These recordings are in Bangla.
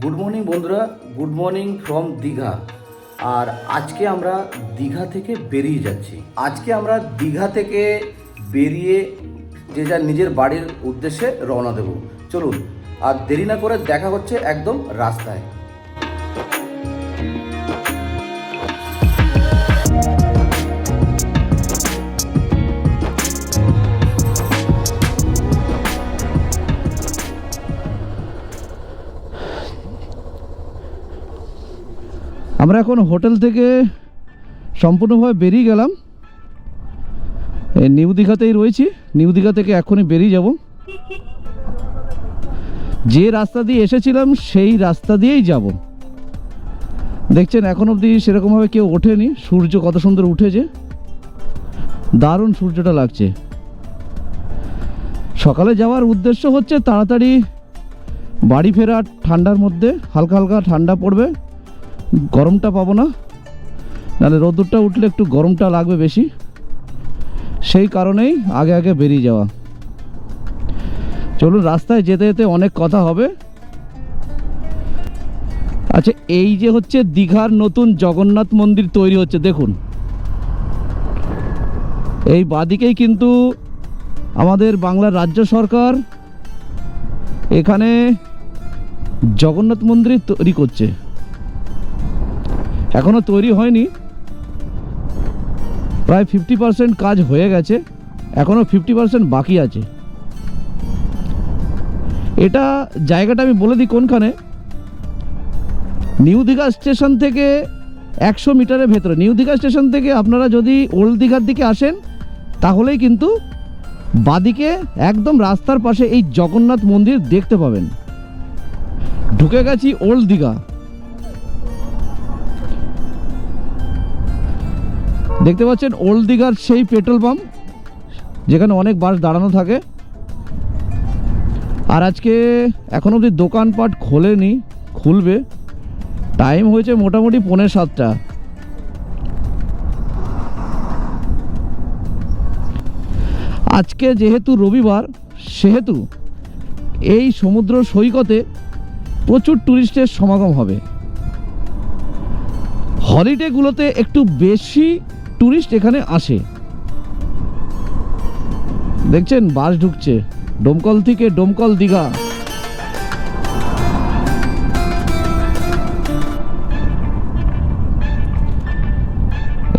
গুড মর্নিং বন্ধুরা, গুড মর্নিং ফ্রম দীঘা। আর আজকে আমরা দীঘা থেকে বেরিয়ে যাচ্ছি। আজকে আমরা দীঘা থেকে বেরিয়ে যে যার নিজের বাড়ির উদ্দেশ্যে রওনা দেব। চলুন, আর দেরি না করে দেখা হচ্ছে একদম রাস্তায়। আমরা এখন হোটেল থেকে সম্পূর্ণভাবে বেরিয়ে গেলাম। নিউ দীঘাতেই রয়েছি। নিউ দীঘা থেকে এখনই বেরিয়ে যাব। যে রাস্তা দিয়ে এসেছিলাম সেই রাস্তা দিয়েই যাব। দেখছেন এখন অবধি সেরকমভাবে কেউ ওঠেনি। সূর্য কত সুন্দর উঠেছে, দারুণ সূর্যটা লাগছে। সকালে যাওয়ার উদ্দেশ্য হচ্ছে তাড়াতাড়ি বাড়ি ফেরা। ঠান্ডার মধ্যে হালকা হালকা ঠান্ডা পড়বে, গরমটা পাবো না, নাহলে রোদ্দুরটা উঠলে একটু গরমটা লাগবে বেশি। সেই কারণেই আগে আগে বেরিয়ে যাওয়া। চলুন, রাস্তায় যেতে যেতে অনেক কথা হবে। আচ্ছা, এই যে হচ্ছে দীঘার নতুন জগন্নাথ মন্দির তৈরি হচ্ছে, দেখুন। এই বাদিকেই কিন্তু আমাদের বাংলার রাজ্য সরকার এখানে জগন্নাথ মন্দির তৈরি করছে। এখনো তৈরি হয়নি, প্রায় 50% কাজ হয়ে গেছে, এখনো 50% বাকি আছে। এটা জায়গাটা আমি বলে দিই কোনখানে। নিউ দীঘা স্টেশন থেকে 100 মিটারের ভেতরে। নিউ দীঘা স্টেশন থেকে আপনারা যদি ওল্ড দীঘার দিকে আসেন তাহলেই কিন্তু বাদিকে একদম রাস্তার পাশে এই জগন্নাথ মন্দির দেখতে পাবেন। ঢুকে গেছি ওল্ড দীঘা। দেখতে পাচ্ছেন ওল্ড দীঘার সেই পেট্রোল পাম্প যেখানে অনেক বাস দাঁড়ানো থাকে। আর আজকে এখন অবধি দোকানপাট খোলেনি, খুলবে। টাইম হয়েছে মোটামুটি 6:45। আজকে যেহেতু রবিবার, সেহেতু এই সমুদ্র সৈকতে প্রচুর টুরিস্টের সমাগম হবে। হলিডেগুলোতে একটু বেশি টুরিস্ট এখানে আসে। দেখছেন বাস ঢুকছে ডোমকল থেকে, ডোমকল দীঘা।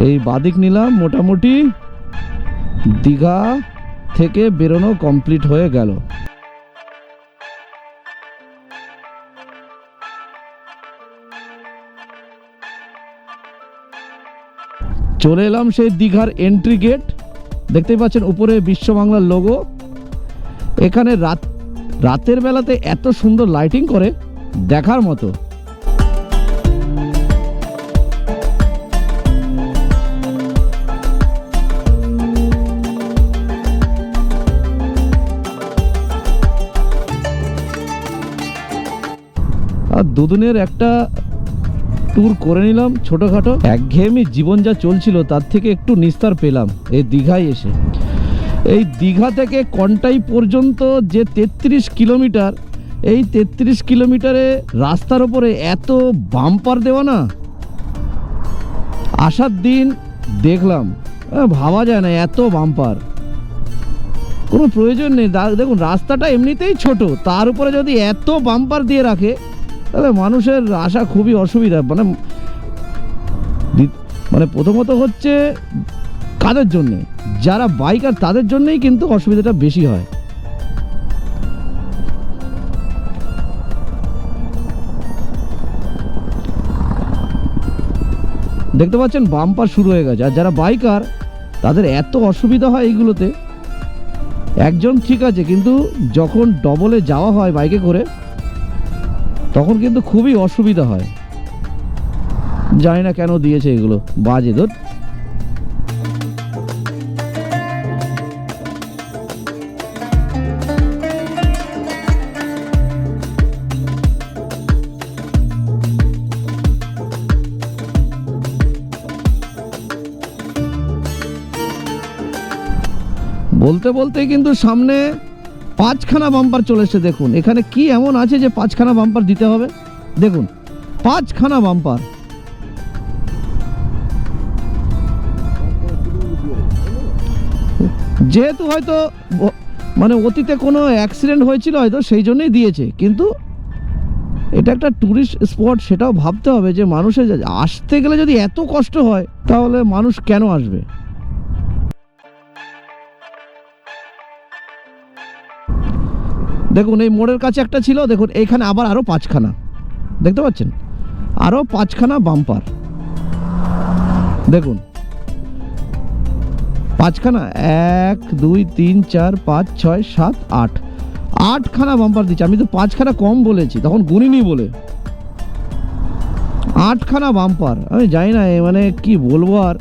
এই বাদিক নিলাম, মোটামুটি দীঘা থেকে বেরোনো কমপ্লিট হয়ে গেল। চলে এলাম সেই দীঘার এন্ট্রি গেট। দেখতেই পাচ্ছেন উপরে বিশ্ব বাংলার লোগো। এখানে রাতের বেলাতে এত সুন্দর লাইটিং করে, দেখার মতো। আর দুদিনের একটা ট্যুর করে নিলাম ছোটোখাটো। একঘেয়েমি জীবন যা চলছিল তার থেকে একটু নিস্তার পেলাম এই দীঘায় এসে। এই দীঘা থেকে কন্টাই পর্যন্ত যে 33 কিলোমিটার, এই 33 কিলোমিটারে রাস্তার ওপরে এত বাম্পার দেওয়া না, আসার দিন দেখলাম, ভাবা যায় না এত বাম্পার। কোনো প্রয়োজন নেই। দেখুন রাস্তাটা এমনিতেই ছোট, তার উপরে যদি এত বাম্পার দিয়ে রাখে তাহলে মানুষের আসা খুবই অসুবিধা। মানে প্রথমত হচ্ছে কাদের জন্যে, যারা বাইকার তাদের জন্যই কিন্তু অসুবিধাটা বেশি হয়। দেখতে পাচ্ছেন বাম্পার শুরু হয়ে গেছে। আর যারা বাইকার তাদের এত অসুবিধা হয় এইগুলোতে। একজন ঠিক আছে, কিন্তু যখন ডবলে যাওয়া হয় বাইকে করে তখন কিন্তু খুবই অসুবিধা হয়। জানি না কেন দিয়েছে এগুলো, বাজে ধর। বলতে বলতে কিন্তু সামনে 5খানা বাম্পার চলে এসেছে। দেখুন এখানে কি এমন আছে যে 5খানা বাম্পার দিতে হবে। দেখুন 5খানা বাম্পার। যেহেতু হয়তো মানে অতীতে কোনো অ্যাক্সিডেন্ট হয়েছিল হয়তো সেই জন্যই দিয়েছে, কিন্তু এটা একটা ট্যুরিস্ট স্পট, সেটাও ভাবতে হবে যে মানুষের আসতে গেলে যদি এত কষ্ট হয় তাহলে মানুষ কেন আসবে। দেখুন এই মোড়ের কাছে একটা ছিল, দেখুন এইখানে আবার আরও 5খানা, দেখতে পাচ্ছেন আরও 5খানা বাম্পার। দেখুন 5খানা, 1 2 3 4 5 6 7 8, 8খানা বাম্পার দিচ্ছে। আমি তো 5খানা কম বলেছি, তখন গুনিনি বলে। 8খানা বাম্পার, আমি জানি না মানে কি বলবো, আর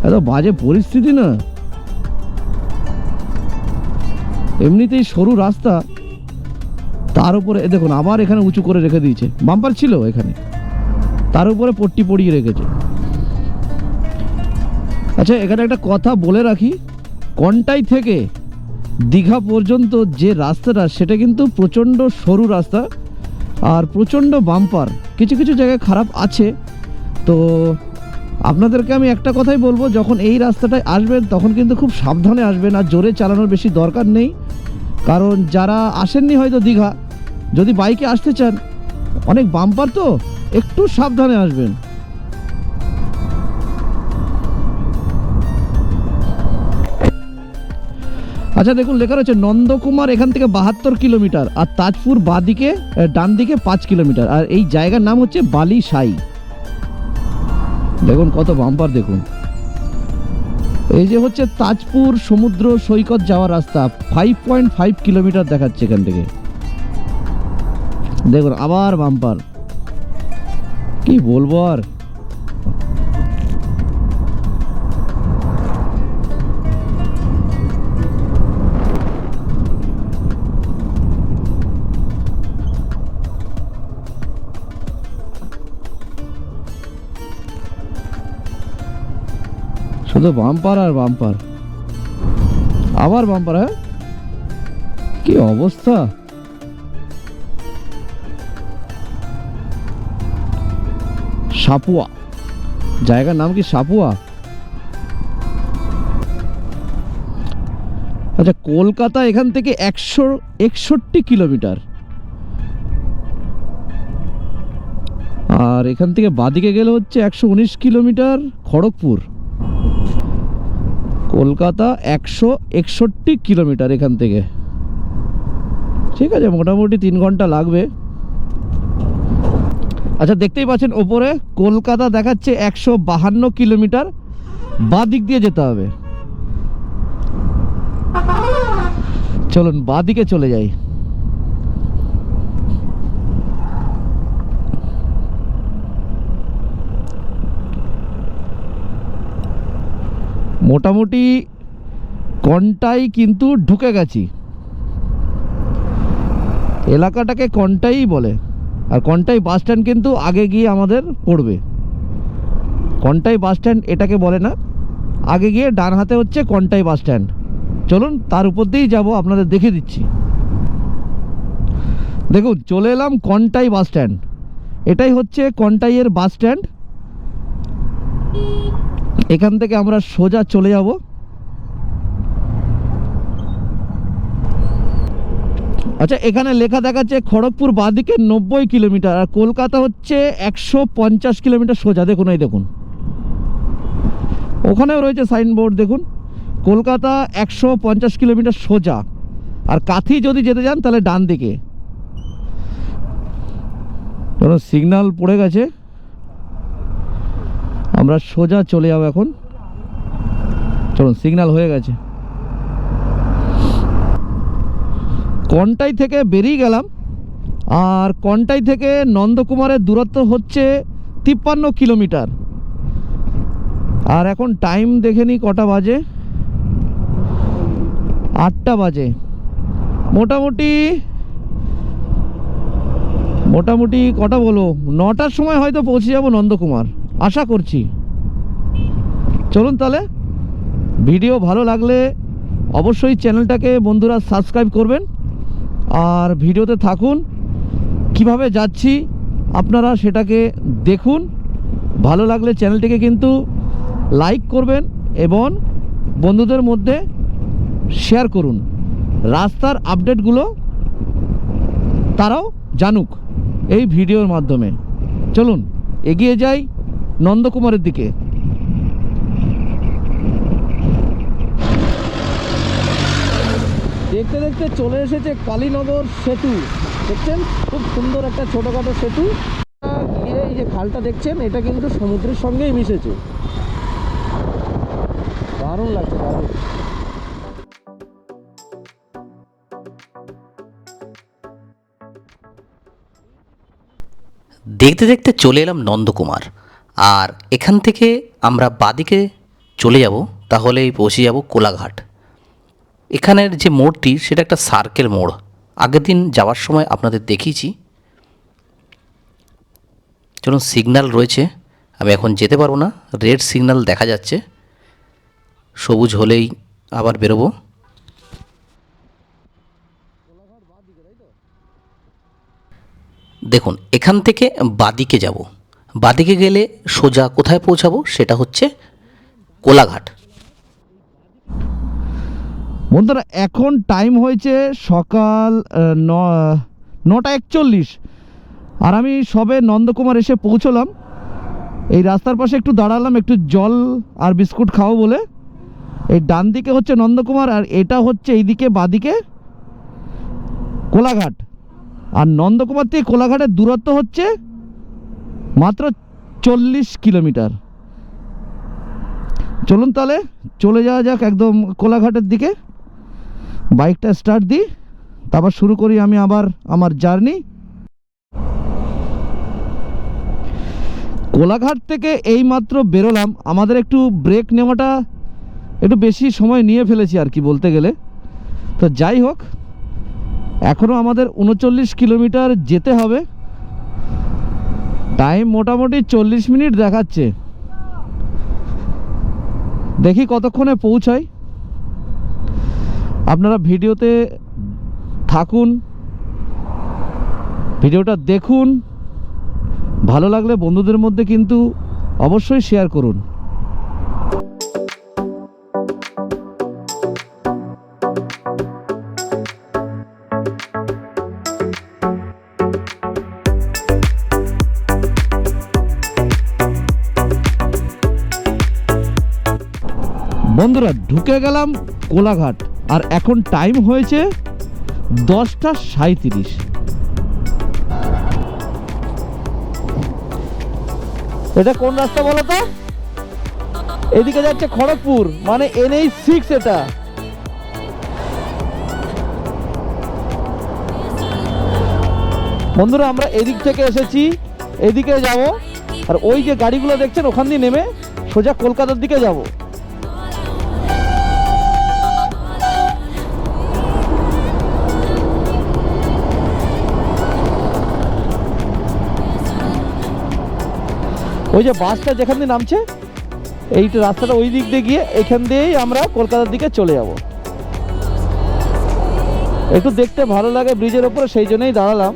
এত বাজে পরিস্থিতি না। এমনিতেই সরু রাস্তা, তার উপরে দেখুন আবার এখানে উঁচু করে রেখে দিয়েছে। বাম্পার ছিল এখানে, তার উপরে পট্টি পড়িয়ে রেখেছে। আচ্ছা এখানে একটা কথা বলে রাখি, কন্টাই থেকে দীঘা পর্যন্ত যে রাস্তাটা সেটা কিন্তু প্রচণ্ড সরু রাস্তা আর প্রচণ্ড বাম্পার, কিছু কিছু জায়গায় খারাপ আছে। তো আপনাদেরকে আমি একটা কথাই বলবো, যখন এই রাস্তাটায় আসবেন তখন কিন্তু খুব সাবধানে আসবেন, আর জোরে চালানোর বেশি দরকার নেই। কারণ যারা আসেননি হয়তো দীঘা, যদি বাইকে আসতে চান, অনেক বাম্পার তো একটু সাবধানে আসবেন। আচ্ছা দেখুন লেখা রয়েছে নন্দকুমার এখান থেকে 72 কিলোমিটার, আর তাজপুর বাঁদিকে ডান দিকে 5 কিলোমিটার, আর এই জায়গার নাম হচ্ছে বালিসাই। দেখুন কত বাম্পার, দেখুন এই যে হচ্ছে তাজপুর সমুদ্র সৈকত যাওয়ার রাস্তা, 5.5 কিলোমিটার দেখাচ্ছে এখান থেকে। দেখুন আবার বাম্পার, কি বলবো আর। শুধু বাম্পার আর বাম্পার, আবার বাম্পার। হ্যাঁ কি অবস্থা। সাপুয়া, জায়গার নাম কি সাপুয়া। আচ্ছা কলকাতা এখান থেকে 161 কিলোমিটার, আর এখান থেকে বাদিকে গেলে হচ্ছে 119 কিলোমিটার খড়গপুর। কলকাতা 161 কিলোমিটার এখান থেকে, ঠিক আছে মোটামুটি 3 ঘন্টা লাগবে। আচ্ছা দেখতেই পাচ্ছেন ওপরে কলকাতা দেখাচ্ছে 152 কিলোমিটার, বাঁ দিক দিয়ে যেতে হবে। চলুন বাঁ দিকে চলে যাই। মোটামুটি কন্টাই কিন্তু ঢুকে গেছি, এলাকাটাকে কন্টাই বলে। আর কন্টাই বাস স্ট্যান্ড কিন্তু আগে গিয়ে আমাদের পড়বে। কন্টাই বাস স্ট্যান্ড এটাকে বলে না, আগে গিয়ে ডান হাতে হচ্ছে কন্টাই বাস স্ট্যান্ড। চলুন তার উপর দিয়েই যাবো, আপনাদের দেখে দিচ্ছি। দেখুন চলে এলাম কন্টাই বাস স্ট্যান্ড, এটাই হচ্ছে কন্টাইয়ের বাস স্ট্যান্ড। এখান থেকে আমরা সোজা চলে যাব। আচ্ছা এখানে লেখা দেখাচ্ছে খড়গপুর বাঁদিকে 90 কিলোমিটার, আর কলকাতা হচ্ছে 150 কিলোমিটার সোজা। দেখুন এই দেখুন ওখানেও রয়েছে সাইনবোর্ড, দেখুন কলকাতা 150 কিলোমিটার সোজা। আর কাথি যদি যেতে যান তাহলে ডান দিকে। সিগন্যাল পড়ে গেছে, আমরা সোজা চলে যাব এখন। চলুন সিগন্যাল হয়ে গেছে। কন্টাই থেকে বেরিয়ে গেলাম, আর কন্টাই থেকে নন্দকুমারের দূরত্ব হচ্ছে 53 কিলোমিটার। আর এখন টাইম দেখে নিই কটা বাজে, 8টা বাজে। মোটামুটি কটা বলো, 9টার সময় হয়তো পৌঁছে যাব নন্দকুমার, আশা করছি। চলুন তাহলে, ভিডিও ভালো লাগলে অবশ্যই চ্যানেলটাকে বন্ধুরা সাবস্ক্রাইব করবেন, আর ভিডিওতে থাকুন। কিভাবে যাচ্ছি আপনারা সেটাকে দেখুন। ভালো লাগলে চ্যানেলটিকে কিন্তু লাইক করবেন এবং বন্ধুদের মধ্যে শেয়ার করুন। রাস্তার আপডেটগুলো তারাও জানুক এই ভিডিওর মাধ্যমে। চলুন এগিয়ে যাই নন্দকুমারের দিকে। দেখতে দেখতে চলে এসেছে কালীনগর সেতু। দেখছেন খুব সুন্দর একটা ছোটোখাটো সেতু। গিয়ে এই যে খালটা দেখছেন এটা কিন্তু সমুদ্রের সঙ্গেই মিশেছে। দারুণ লাগছে, দারুণ। দেখতে দেখতে চলে এলাম নন্দকুমার। আর এখান থেকে আমরা বাদিকে চলে যাব, তাহলেই পৌঁছে যাব কোলাঘাট। এখানের যে মোড়টি সেটা একটা সার্কেল মোড়। আগের দিন যাওয়ার সময় আপনাদের দেখিয়েছি। চলুন, সিগন্যাল রয়েছে, আমি এখন যেতে পারবো না, রেড সিগন্যাল দেখা যাচ্ছে, সবুজ হলেই আবার বেরোবো। দেখুন, এখান থেকে বাদিকে যাব। বাদিকে গেলে সোজা কোথায় পৌঁছাবো সেটা হচ্ছে কোলাঘাট। বন্ধুরা এখন টাইম হয়েছে সকাল 9:41 আর আমি সবে নন্দকুমার এসে পৌঁছলাম। এই রাস্তার পাশে একটু দাঁড়ালাম, একটু জল আর বিস্কুট খাবো বলে। এই ডান দিকে হচ্ছে নন্দকুমার আর এটা হচ্ছে এইদিকে বাদিকে কোলাঘাট। আর নন্দকুমার থেকে কোলাঘাটের দূরত্ব হচ্ছে মাত্র 40 কিলোমিটার। চলুন তাহলে চলে যাওয়া যাক একদম কোলাঘাটের দিকে। বাইকটা স্টার্ট দিই, তারপর শুরু করি আমি আবার আমার জার্নি। কোলাঘাট থেকে এই মাত্র বেরোলাম। আমাদের একটু ব্রেক নেওয়াটা একটু বেশি সময় নিয়ে ফেলেছি আর কি বলতে গেলে। তো যাই হোক, এখনও আমাদের 39 কিলোমিটার যেতে হবে। টাইম মোটামুটি 40 মিনিট দেখাচ্ছে। দেখি কতক্ষণে পৌঁছাই। আপনারা ভিডিওতে থাকুন, ভিডিওটা দেখুন। ভালো লাগলে বন্ধুদের মধ্যে কিন্তু অবশ্যই শেয়ার করুন। বন্ধুরা ঢুকে গেলাম কোলাঘাট আর এখন টাইম হয়েছে 10:37। এটা কোন রাস্তা বলো তো? এদিকে যাচ্ছে খড়গপুর, মানে NH6 এটা। বন্ধুরা আমরা এদিক থেকে এসেছি, এদিকে যাব। আর ওই যে গাড়িগুলো দেখছেন ওখান দিয়ে নেমে সোজা কলকাতার দিকে যাব। ওই যে বাসটা যেখান দিয়ে নামছে, এইটা রাস্তাটা ওই দিক দিয়ে গিয়ে এখান দিয়েই আমরা কলকাতার দিকে চলে যাব। একটু দেখতে ভালো লাগে ব্রিজের ওপরে, সেই জন্যই দাঁড়ালাম।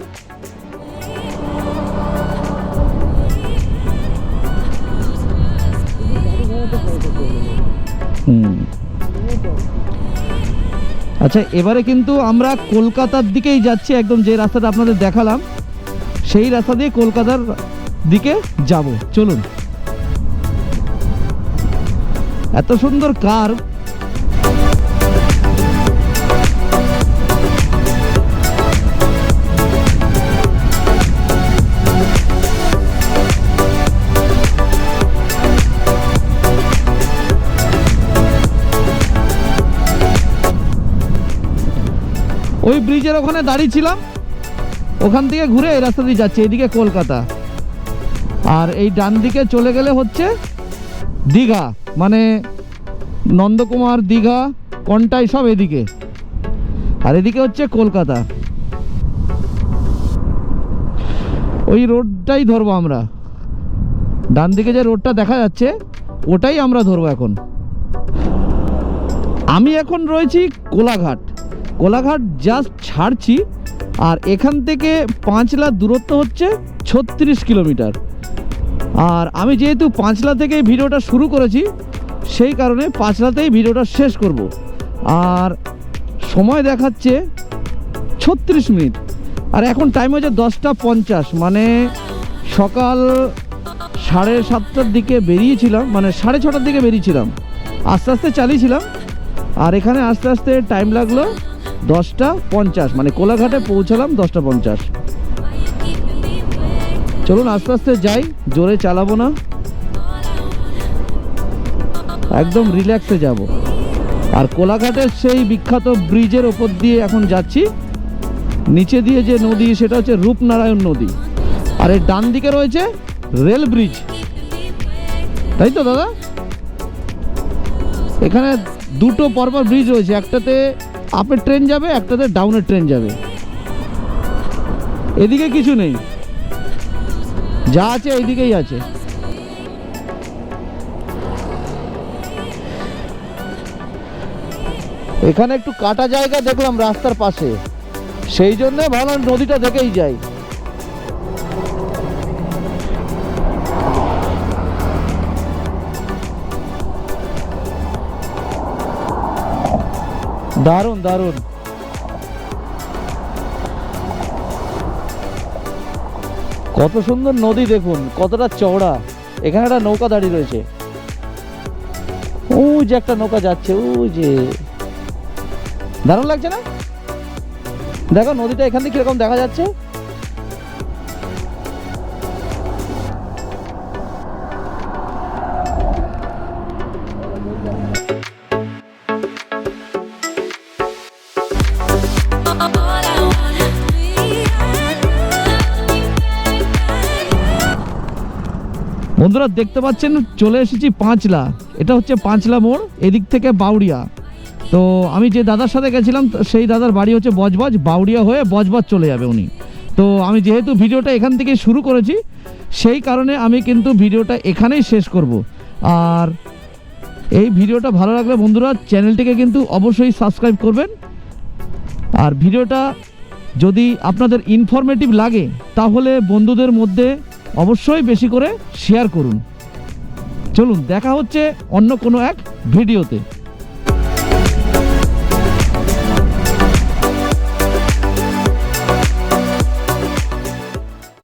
আচ্ছা, এবারে কিন্তু আমরা কলকাতার দিকেই যাচ্ছি। একদম যে রাস্তাটা আপনাদের দেখালাম সেই রাস্তা দিয়ে কলকাতার দিকে যাব। চলুন। এত সুন্দর কার। ওই ব্রিজের ওখানে দাঁড়িয়ে ছিলাম, ওখান থেকে ঘুরে এই রাস্তা দিয়ে যাচ্ছে এদিকে কলকাতা। আর এই ডান দিকে চলে গেলে হচ্ছে দীঘা, মানে নন্দকুমার, দীঘা, কন্টাই সব এদিকে। আর এদিকে হচ্ছে কলকাতা। ওই রোডটাই ধরবো আমরা। ডান দিকে যে রোডটা দেখা যাচ্ছে ওটাই আমরা ধরবো এখন। আমি এখন রয়েছি কোলাঘাট। কোলাঘাট জাস্ট ছাড়ছি, আর এখান থেকে পাঁচলা দূরত্ব হচ্ছে 36 কিলোমিটার। আর আমি যেহেতু পাঁচলা থেকে ভিডিওটা শুরু করেছি, সেই কারণে পাঁচলাতেই ভিডিওটা শেষ করব। আর সময় দেখাচ্ছে 36 মিনিট, আর এখন টাইম হচ্ছে 10:50, মানে সকাল 7:30টার দিকে বেরিয়েছিলাম, মানে 6:30টার দিকে বেরিয়েছিলাম, আস্তে আস্তে চালিয়েছিলাম। আর এখানে আস্তে আস্তে টাইম লাগলো 10:50, মানে কোলাঘাটে পৌঁছালাম 10:50। চলুন আস্তে আস্তে যাই, জোরে চালাবো না, একদম রিল্যাক্সে যাব। আর কোলাঘাটের সেই বিখ্যাত ব্রিজের ওপর দিয়ে এখন যাচ্ছি। নিচে দিয়ে যে নদী সেটা হচ্ছে রূপনারায়ণ নদী, আর এর ডান দিকে রয়েছে রেল ব্রিজ, তাই তো দাদা? এখানে দুটো পরপর ব্রিজ রয়েছে, একটাতে আপের ট্রেন যাবে, একটাতে ডাউনের ট্রেন যাবে। এদিকে কিছু নেই, যা আছে এইদিকেই আছে। এখানে একটু কাটা জায়গা দেখলাম রাস্তার পাশে, সেই জন্য ভাবলাম নদীটা দেখেই যাই। দারুণ দারুণ, কত সুন্দর নদী দেখুন, কতটা চওড়া। এখানে একটা নৌকা দাঁড়িয়ে রয়েছে, ওই যে একটা নৌকা যাচ্ছে, ওই যে, দারুণ লাগছে না? দেখো নদীটা এখান থেকে কিরকম দেখা যাচ্ছে। বন্ধুরা দেখতে পাচ্ছেন চলে এসেছি পাঁচলা, এটা হচ্ছে পাঁচলা মোড়, এদিক থেকে বাউড়িয়া। তো আমি যে দাদার সাথে গেছিলাম সেই দাদার বাড়ি হচ্ছে বজবজ, বাউড়িয়া হয়ে বজবজ চলে যাবে উনি। তো আমি যেহেতু ভিডিওটা এখান থেকে শুরু করেছি, সেই কারণে আমি কিন্তু ভিডিওটা এখানেই শেষ করব। আর এই ভিডিওটা ভালো লাগলে বন্ধুরা চ্যানেলটিকে কিন্তু অবশ্যই সাবস্ক্রাইব করবেন। আর ভিডিওটা যদি আপনাদের ইনফরমেটিভ লাগে তাহলে বন্ধুদের মধ্যে অবশ্যই বেশি করে শেয়ার করুন। চলুন দেখা হচ্ছে অন্য কোনো এক ভিডিওতে।